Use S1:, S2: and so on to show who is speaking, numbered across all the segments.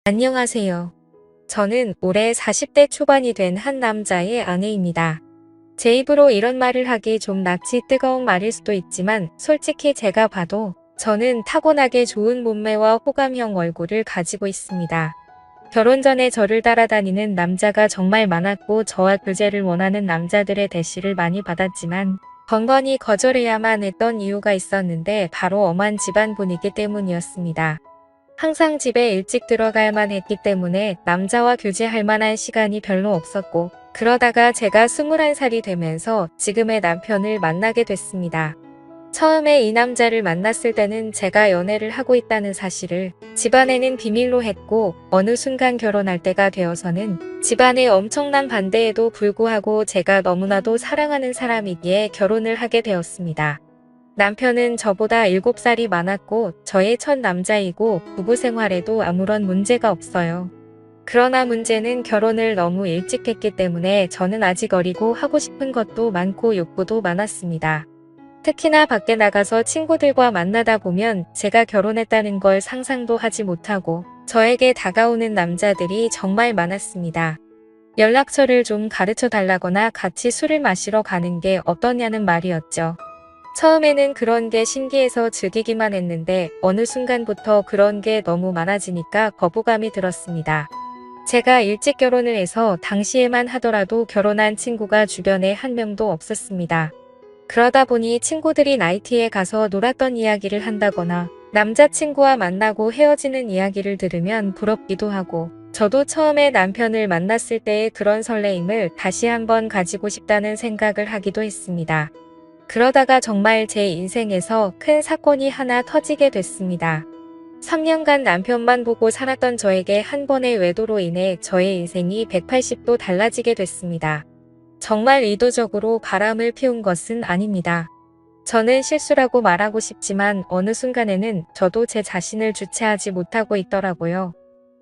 S1: 안녕하세요. 저는 올해 40대 초반이 된 한 남자의 아내입니다. 제 입으로 이런 말을 하기 좀 낯이 뜨거운 말일 수도 있지만 솔직히 제가 봐도 저는 타고나게 좋은 몸매와 호감형 얼굴을 가지고 있습니다. 결혼 전에 저를 따라다니는 남자가 정말 많았고 저와 교제를 원하는 남자들의 대시를 많이 받았지만 번번이 거절해야만 했던 이유가 있었는데 바로 엄한 집안 분위기 때문이었습니다. 항상 집에 일찍 들어가야만 했기 때문에 남자와 교제할 만한 시간이 별로 없었고 그러다가 제가 21살이 되면서 지금의 남편을 만나게 됐습니다. 처음에 이 남자를 만났을 때는 제가 연애를 하고 있다는 사실을 집안에는 비밀로 했고 어느 순간 결혼할 때가 되어서는 집안의 엄청난 반대에도 불구하고 제가 너무나도 사랑하는 사람이기에 결혼을 하게 되었습니다. 남편은 저보다 7살이 많았고 저의 첫 남자이고 부부 생활에도 아무런 문제가 없어요. 그러나 문제는 결혼을 너무 일찍 했기 때문에 저는 아직 어리고 하고 싶은 것도 많고 욕구도 많았습니다. 특히나 밖에 나가서 친구들과 만나다 보면 제가 결혼했다는 걸 상상도 하지 못하고 저에게 다가오는 남자들이 정말 많았습니다. 연락처를 좀 가르쳐 달라거나 같이 술을 마시러 가는 게 어떠냐는 말이었죠. 처음에는 그런 게 신기해서 즐기기만 했는데 어느 순간부터 그런 게 너무 많아지니까 거부감이 들었습니다. 제가 일찍 결혼을 해서 당시에만 하더라도 결혼한 친구가 주변에 한 명도 없었습니다. 그러다 보니 친구들이 나이트에 가서 놀았던 이야기를 한다거나 남자친구와 만나고 헤어지는 이야기를 들으면 부럽기도 하고 저도 처음에 남편을 만났을 때의 그런 설레임을 다시 한번 가지고 싶다는 생각을 하기도 했습니다. 그러다가 정말 제 인생에서 큰 사건이 하나 터지게 됐습니다. 3년간 남편만 보고 살았던 저에게 한 번의 외도로 인해 저의 인생이 180도 달라지게 됐습니다. 정말 의도적으로 바람을 피운 것은 아닙니다. 저는 실수라고 말하고 싶지만 어느 순간에는 저도 제 자신을 주체하지 못하고 있더라고요.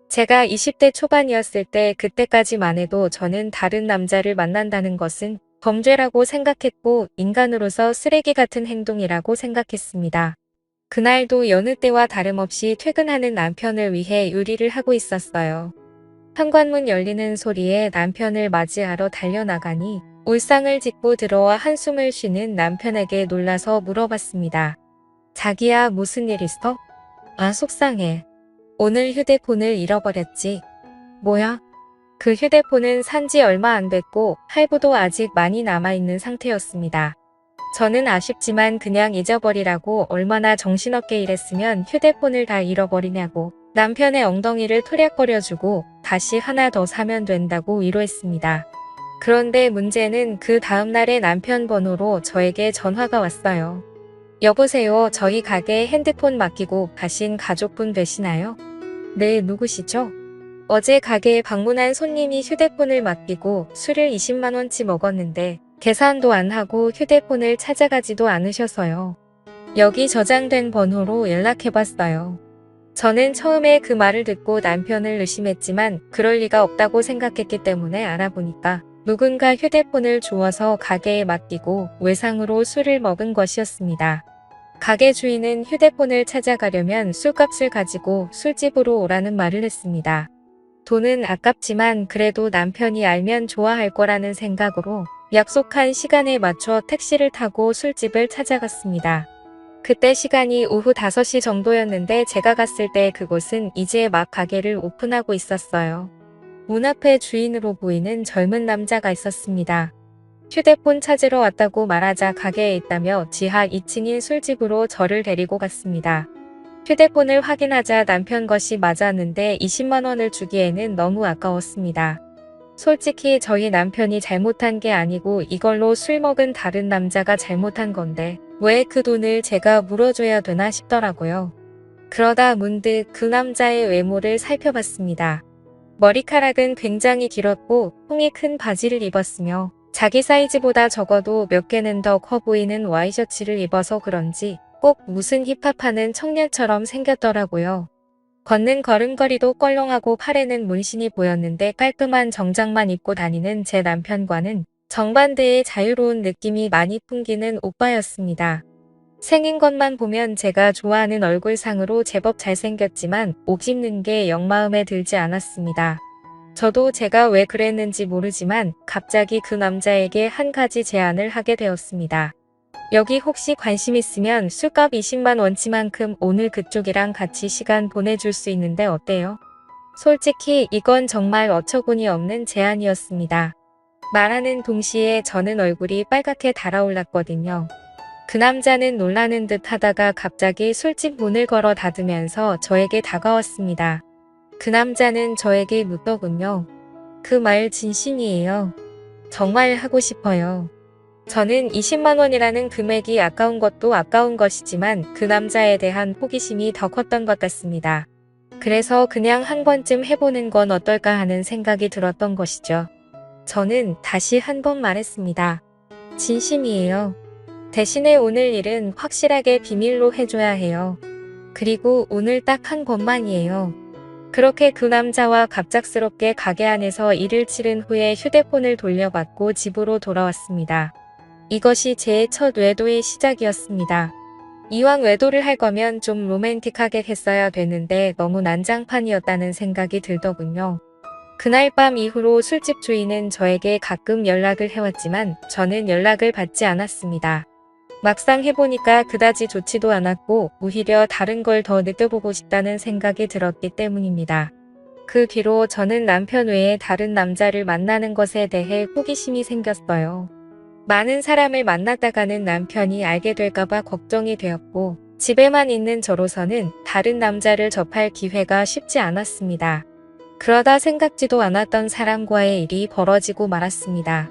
S1: 제가 20대 초반이었을 때 그때까지만 해도 저는 다른 남자를 만난다는 것은 범죄라고 생각했고 인간으로서 쓰레기 같은 행동이라고 생각했습니다. 그날도 여느 때와 다름없이 퇴근하는 남편을 위해 요리를 하고 있었어요. 현관문 열리는 소리에 남편을 맞이하러 달려나가니 울상을 짚고 들어와 한숨을 쉬는 남편에게 놀라서 물어봤습니다. 자기야, 무슨 일 있어? 아, 속상해. 오늘 휴대폰을 잃어버렸지. 뭐야? 그 휴대폰은 산지 얼마 안 됐고 할부도 아직 많이 남아있는 상태였습니다. 저는 아쉽지만 그냥 잊어버리라고 얼마나 정신없게 일했으면 휴대폰을 다 잃어버리냐고 남편의 엉덩이를 토략거려주고 다시 하나 더 사면 된다고 위로했습니다. 그런데 문제는 그 다음날에 남편 번호로 저에게 전화가 왔어요. 여보세요, 저희 가게에 핸드폰 맡기고 가신 가족분 되시나요? 네, 누구시죠? 어제 가게에 방문한 손님이 휴대폰을 맡기고 술을 20만원치 먹었는데 계산도 안 하고 휴대폰을 찾아가지도 않으셔서요. 여기 저장된 번호로 연락해봤어요. 저는 처음에 그 말을 듣고 남편을 의심했지만 그럴 리가 없다고 생각했기 때문에 알아보니까 누군가 휴대폰을 주워서 가게에 맡기고 외상으로 술을 먹은 것이었습니다. 가게 주인은 휴대폰을 찾아가려면 술값을 가지고 술집으로 오라는 말을 했습니다. 돈은 아깝지만 그래도 남편이 알면 좋아할 거라는 생각으로 약속한 시간에 맞춰 택시를 타고 술집을 찾아갔습니다. 그때 시간이 오후 5시 정도였는데 제가 갔을 때 그곳은 이제 막 가게를 오픈하고 있었어요. 문 앞에 주인으로 보이는 젊은 남자가 있었습니다. 휴대폰 찾으러 왔다고 말하자 가게에 있다며 지하 2층인 술집으로 저를 데리고 갔습니다. 휴대폰을 확인하자 남편 것이 맞았는데 20만원을 주기에는 너무 아까웠습니다. 솔직히 저희 남편이 잘못한 게 아니고 이걸로 술 먹은 다른 남자가 잘못한 건데 왜 그 돈을 제가 물어줘야 되나 싶더라고요. 그러다 문득 그 남자의 외모를 살펴봤습니다. 머리카락은 굉장히 길었고 통이 큰 바지를 입었으며 자기 사이즈보다 적어도 몇 개는 더 커 보이는 와이셔츠를 입어서 그런지 꼭 무슨 힙합하는 청년처럼 생겼더라고요. 걷는 걸음걸이도 껄렁하고 팔에는 문신이 보였는데 깔끔한 정장만 입고 다니는 제 남편과는 정반대의 자유로운 느낌이 많이 풍기는 오빠였습니다. 생긴 것만 보면 제가 좋아하는 얼굴상으로 제법 잘생겼지만 옷 입는 게 영 마음에 들지 않았습니다. 저도 제가 왜 그랬는지 모르지만 갑자기 그 남자에게 한 가지 제안을 하게 되었습니다. 여기 혹시 관심 있으면 술값 20만 원치만큼 오늘 그쪽이랑 같이 시간 보내줄 수 있는데 어때요? 솔직히 이건 정말 어처구니 없는 제안이었습니다. 말하는 동시에 저는 얼굴이 빨갛게 달아올랐거든요. 그 남자는 놀라는 듯 하다가 갑자기 술집 문을 걸어 닫으면서 저에게 다가왔습니다. 그 남자는 저에게 묻더군요. 그 말 진심이에요. 정말 하고 싶어요. 저는 20만 원이라는 금액이 아까운 것도 아까운 것이지만 그 남자에 대한 호기심이 더 컸던 것 같습니다. 그래서 그냥 한 번쯤 해보는 건 어떨까 하는 생각이 들었던 것이죠. 저는 다시 한 번 말했습니다. 진심이에요. 대신에 오늘 일은 확실하게 비밀로 해줘야 해요. 그리고 오늘 딱 한 번만이에요. 그렇게 그 남자와 갑작스럽게 가게 안에서 일을 치른 후에 휴대폰을 돌려받고 집으로 돌아왔습니다. 이것이 제 첫 외도의 시작이었습니다. 이왕 외도를 할 거면 좀 로맨틱하게 했어야 되는데 너무 난장판이었다는 생각이 들더군요. 그날 밤 이후로 술집 주인은 저에게 가끔 연락을 해왔지만 저는 연락을 받지 않았습니다. 막상 해보니까 그다지 좋지도 않았고 오히려 다른 걸 더 느껴보고 싶다는 생각이 들었기 때문입니다. 그 뒤로 저는 남편 외에 다른 남자를 만나는 것에 대해 호기심이 생겼어요. 많은 사람을 만났다가는 남편이 알게 될까봐 걱정이 되었고 집에만 있는 저로서는 다른 남자를 접할 기회가 쉽지 않았습니다. 그러다 생각지도 않았던 사람과의 일이 벌어지고 말았습니다.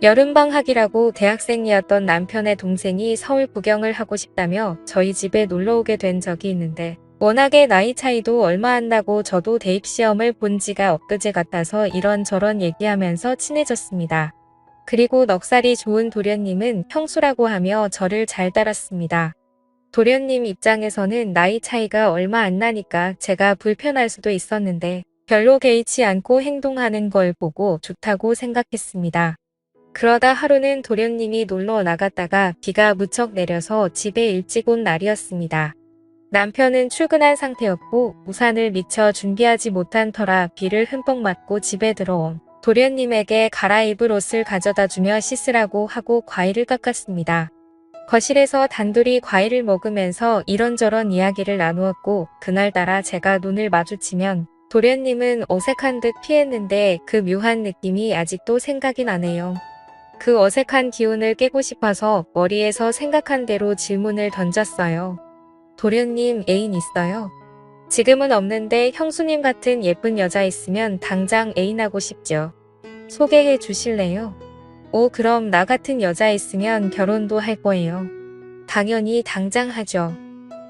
S1: 여름방학이라고 대학생이었던 남편의 동생이 서울 구경을 하고 싶다며 저희 집에 놀러오게 된 적이 있는데 워낙에 나이 차이도 얼마 안 나고 저도 대입시험을 본 지가 엊그제 같아서 이런저런 얘기하면서 친해졌습니다. 그리고 넉살이 좋은 도련님은 형수라고 하며 저를 잘 따랐습니다. 도련님 입장에서는 나이 차이가 얼마 안 나니까 제가 불편할 수도 있었는데 별로 개의치 않고 행동하는 걸 보고 좋다고 생각했습니다. 그러다 하루는 도련님이 놀러 나갔다가 비가 무척 내려서 집에 일찍 온 날이었습니다. 남편은 출근한 상태였고 우산을 미처 준비하지 못한 터라 비를 흠뻑 맞고 집에 들어온 도련님에게 갈아입을 옷을 가져다 주며 씻으라고 하고 과일을 깎았습니다. 거실에서 단둘이 과일을 먹으면서 이런저런 이야기를 나누었고 그날따라 제가 눈을 마주치면 도련님은 어색한 듯 피했는데 그 묘한 느낌이 아직도 생각이 나네요. 그 어색한 기운을 깨고 싶어서 머리에서 생각한 대로 질문을 던졌어요. 도련님 애인 있어요? 지금은 없는데 형수님 같은 예쁜 여자 있으면 당장 애인하고 싶죠. 소개해 주실래요? 오, 그럼 나 같은 여자 있으면 결혼도 할 거예요. 당연히 당장 하죠.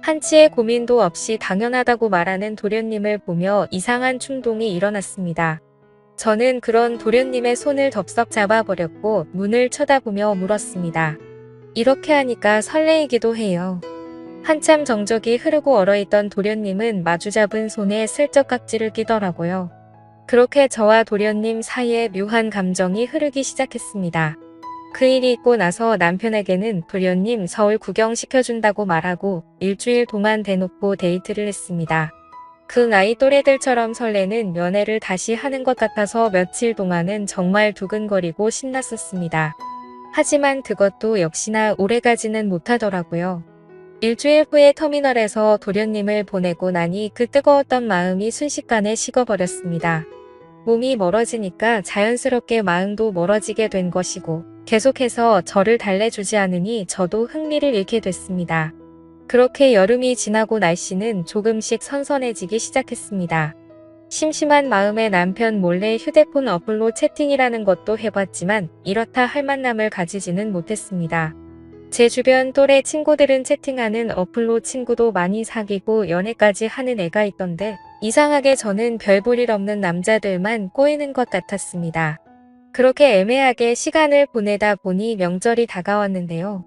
S1: 한치의 고민도 없이 당연하다고 말하는 도련님을 보며 이상한 충동이 일어났습니다. 저는 그런 도련님의 손을 덥석 잡아버렸고 문을 쳐다보며 물었습니다. 이렇게 하니까 설레이기도 해요. 한참 정적이 흐르고 얼어있던 도련님은 마주잡은 손에 슬쩍 깍지를 끼더라고요. 그렇게 저와 도련님 사이에 묘한 감정이 흐르기 시작했습니다. 그 일이 있고 나서 남편에게는 도련님 서울 구경시켜준다고 말하고 일주일 동안 대놓고 데이트를 했습니다. 그 나이 또래들처럼 설레는 연애를 다시 하는 것 같아서 며칠 동안은 정말 두근거리고 신났었습니다. 하지만 그것도 역시나 오래가지는 못하더라고요. 일주일 후에 터미널에서 도련님을 보내고 나니 그 뜨거웠던 마음이 순식간에 식어버렸습니다. 몸이 멀어지니까 자연스럽게 마음도 멀어지게 된 것이고 계속해서 저를 달래주지 않으니 저도 흥미를 잃게 됐습니다. 그렇게 여름이 지나고 날씨는 조금씩 선선해지기 시작했습니다. 심심한 마음에 남편 몰래 휴대폰 어플로 채팅이라는 것도 해봤지만 이렇다 할 만남을 가지지는 못했습니다. 제 주변 또래 친구들은 채팅하는 어플로 친구도 많이 사귀고 연애까지 하는 애가 있던데 이상하게 저는 별 볼 일 없는 남자들만 꼬이는 것 같았습니다. 그렇게 애매하게 시간을 보내다 보니 명절이 다가왔는데요.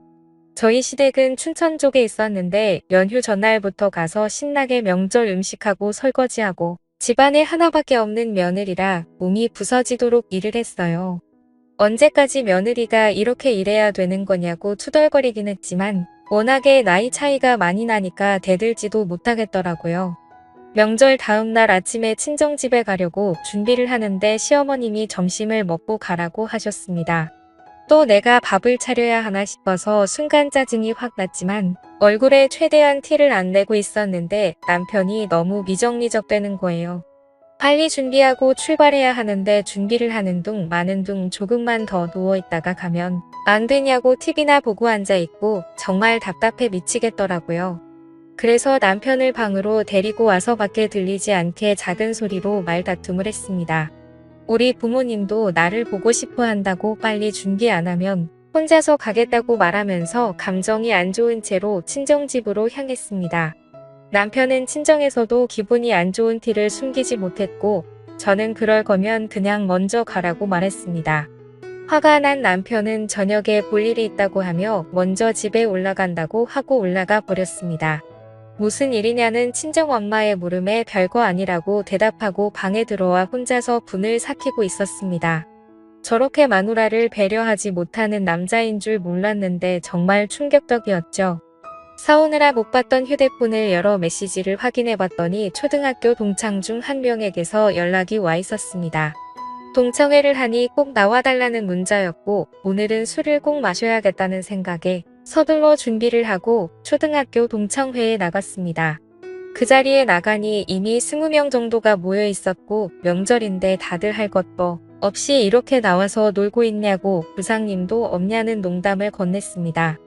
S1: 저희 시댁은 춘천 쪽에 있었는데 연휴 전날부터 가서 신나게 명절 음식하고 설거지하고 집안에 하나밖에 없는 며느리라 몸이 부서지도록 일을 했어요. 언제까지 며느리가 이렇게 일해야 되는 거냐고 투덜거리긴 했지만 워낙에 나이 차이가 많이 나니까 대들지도 못하겠더라고요. 명절 다음날 아침에 친정집에 가려고 준비를 하는데 시어머님이 점심을 먹고 가라고 하셨습니다. 또 내가 밥을 차려야 하나 싶어서 순간 짜증이 확 났지만 얼굴에 최대한 티를 안 내고 있었는데 남편이 너무 미적미적대는 거예요. 빨리 준비하고 출발해야 하는데 준비를 하는 둥 마는 둥 조금만 더 누워있다가 가면 안 되냐고 TV나 보고 앉아있고 정말 답답해 미치겠더라고요. 그래서 남편을 방으로 데리고 와서 밖에 들리지 않게 작은 소리로 말다툼을 했습니다. 우리 부모님도 나를 보고 싶어 한다고 빨리 준비 안 하면 혼자서 가겠다고 말하면서 감정이 안 좋은 채로 친정집으로 향했습니다. 남편은 친정에서도 기분이 안 좋은 티를 숨기지 못했고 저는 그럴 거면 그냥 먼저 가라고 말했습니다. 화가 난 남편은 저녁에 볼 일이 있다고 하며 먼저 집에 올라간다고 하고 올라가 버렸습니다. 무슨 일이냐는 친정엄마의 물음에 별거 아니라고 대답하고 방에 들어와 혼자서 분을 삭히고 있었습니다. 저렇게 마누라를 배려하지 못하는 남자인 줄 몰랐는데 정말 충격적이었죠. 싸우느라 못 봤던 휴대폰을 열어 메시지를 확인해 봤더니 초등학교 동창 중 한 명에게서 연락이 와 있었습니다. 동창회를 하니 꼭 나와달라는 문자였고 오늘은 술을 꼭 마셔야겠다는 생각에 서둘러 준비를 하고 초등학교 동창회에 나갔습니다. 그 자리에 나가니 이미 20명 정도가 모여 있었고 명절인데 다들 할 것도 없이 이렇게 나와서 놀고 있냐고 부장님도 없냐는 농담을 건넸습니다.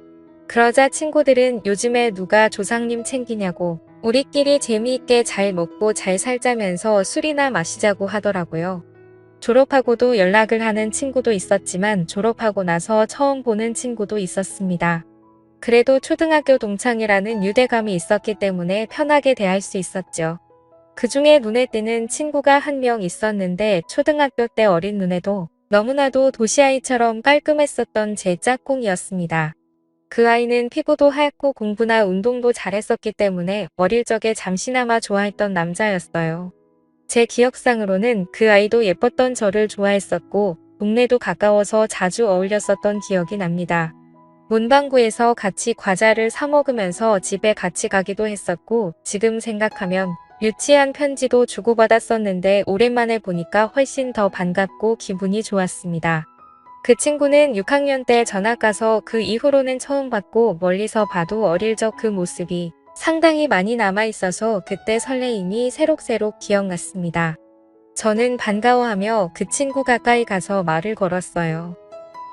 S1: 그러자 친구들은 요즘에 누가 조상님 챙기냐고 우리끼리 재미있게 잘 먹고 잘 살자면서 술이나 마시자고 하더라고요. 졸업하고도 연락을 하는 친구도 있었지만 졸업하고 나서 처음 보는 친구도 있었습니다. 그래도 초등학교 동창이라는 유대감이 있었기 때문에 편하게 대할 수 있었죠. 그 중에 눈에 띄는 친구가 한 명 있었는데 초등학교 때 어린 눈에도 너무나도 도시아이처럼 깔끔했었던 제 짝꿍이었습니다. 그 아이는 피부도 하얗고 공부나 운동도 잘했었기 때문에 어릴 적에 잠시나마 좋아했던 남자였어요. 제 기억상으로는 그 아이도 예뻤던 저를 좋아했었고 동네도 가까워서 자주 어울렸었던 기억이 납니다. 문방구에서 같이 과자를 사 먹으면서 집에 같이 가기도 했었고 지금 생각하면 유치한 편지도 주고받았었는데 오랜만에 보니까 훨씬 더 반갑고 기분이 좋았습니다. 그 친구는 6학년 때 전학 가서 그 이후로는 처음 봤고 멀리서 봐도 어릴 적 그 모습이 상당히 많이 남아있어서 그때 설레임이 새록새록 기억났습니다. 저는 반가워하며 그 친구 가까이 가서 말을 걸었어요.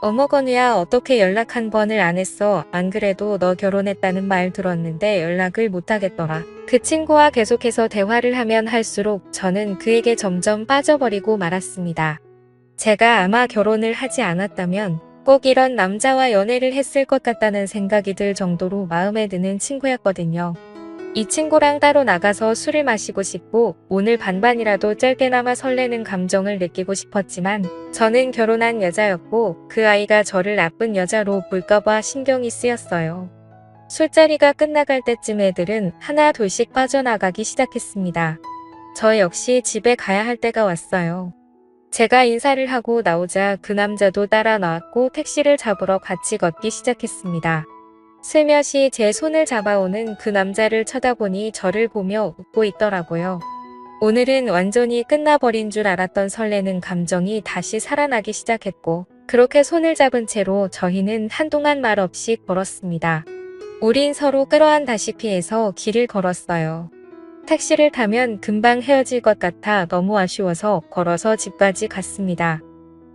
S1: 어머 건우야 어떻게 연락 한 번을 안 했어? 안 그래도 너 결혼했다는 말 들었는데 연락을 못 하겠더라. 그 친구와 계속해서 대화를 하면 할수록 저는 그에게 점점 빠져버리고 말았습니다. 제가 아마 결혼을 하지 않았다면 꼭 이런 남자와 연애를 했을 것 같다는 생각이 들 정도로 마음에 드는 친구였거든요. 이 친구랑 따로 나가서 술을 마시고 싶고 오늘 반반이라도 짧게나마 설레는 감정을 느끼고 싶었지만 저는 결혼한 여자였고 그 아이가 저를 나쁜 여자로 볼까봐 신경이 쓰였어요. 술자리가 끝나갈 때쯤 애들은 하나 둘씩 빠져나가기 시작했습니다. 저 역시 집에 가야 할 때가 왔어요. 제가 인사를 하고 나오자 그 남자도 따라 나왔고 택시를 잡으러 같이 걷기 시작했습니다. 슬며시 제 손을 잡아오는 그 남자를 쳐다보니 저를 보며 웃고 있더라고요. 오늘은 완전히 끝나버린 줄 알았던 설레는 감정이 다시 살아나기 시작했고 그렇게 손을 잡은 채로 저희는 한동안 말 없이 걸었습니다. 우린 서로 끌어안다시피 해서 길을 걸었어요. 택시를 타면 금방 헤어질 것 같아 너무 아쉬워서 걸어서 집까지 갔습니다.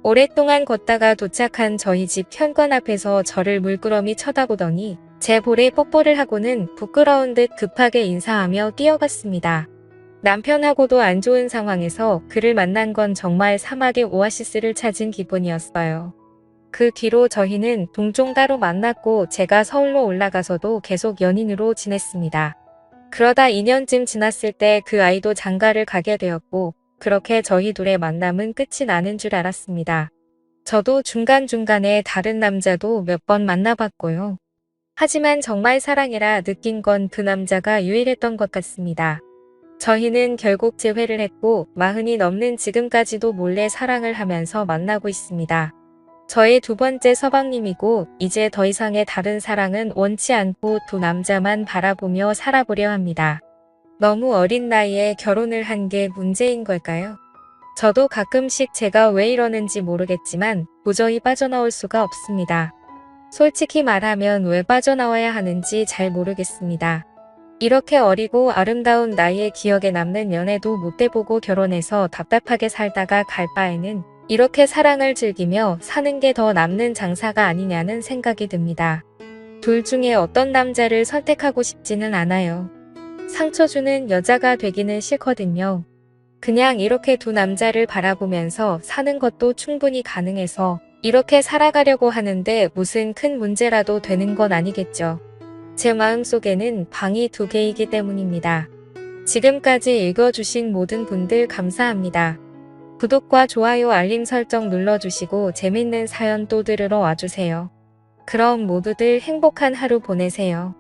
S1: 오랫동안 걷다가 도착한 저희 집 현관 앞에서 저를 물끄러미 쳐다보더니 제 볼에 뽀뽀를 하고는 부끄러운 듯 급하게 인사하며 뛰어갔습니다. 남편하고도 안 좋은 상황에서 그를 만난 건 정말 사막의 오아시스를 찾은 기분이었어요. 그 뒤로 저희는 동종 따로 만났고 제가 서울로 올라가서도 계속 연인으로 지냈습니다. 그러다 2년쯤 지났을 때 그 아이도 장가를 가게 되었고 그렇게 저희 둘의 만남은 끝이 나는 줄 알았습니다. 저도 중간중간에 다른 남자도 몇 번 만나봤고요. 하지만 정말 사랑이라 느낀 건 그 남자가 유일했던 것 같습니다. 저희는 결국 재회를 했고 40이 넘는 지금까지도 몰래 사랑을 하면서 만나고 있습니다. 저의 두 번째 서방님이고 이제 더 이상의 다른 사랑은 원치 않고 두 남자만 바라보며 살아보려 합니다. 너무 어린 나이에 결혼을 한 게 문제인 걸까요? 저도 가끔씩 제가 왜 이러는지 모르겠지만 도저히 빠져나올 수가 없습니다. 솔직히 말하면 왜 빠져나와야 하는지 잘 모르겠습니다. 이렇게 어리고 아름다운 나이에 기억에 남는 연애도 못 해보고 결혼해서 답답하게 살다가 갈 바에는 이렇게 사랑을 즐기며 사는 게 더 남는 장사가 아니냐는 생각이 듭니다. 둘 중에 어떤 남자를 선택하고 싶지는 않아요. 상처 주는 여자가 되기는 싫거든요. 그냥 이렇게 두 남자를 바라보면서 사는 것도 충분히 가능해서 이렇게 살아가려고 하는데 무슨 큰 문제라도 되는 건 아니겠죠. 제 마음속에는 방이 두 개이기 때문입니다. 지금까지 읽어주신 모든 분들 감사합니다. 구독과 좋아요 알림 설정 눌러주시고 재밌는 사연 또 들으러 와주세요. 그럼 모두들 행복한 하루 보내세요.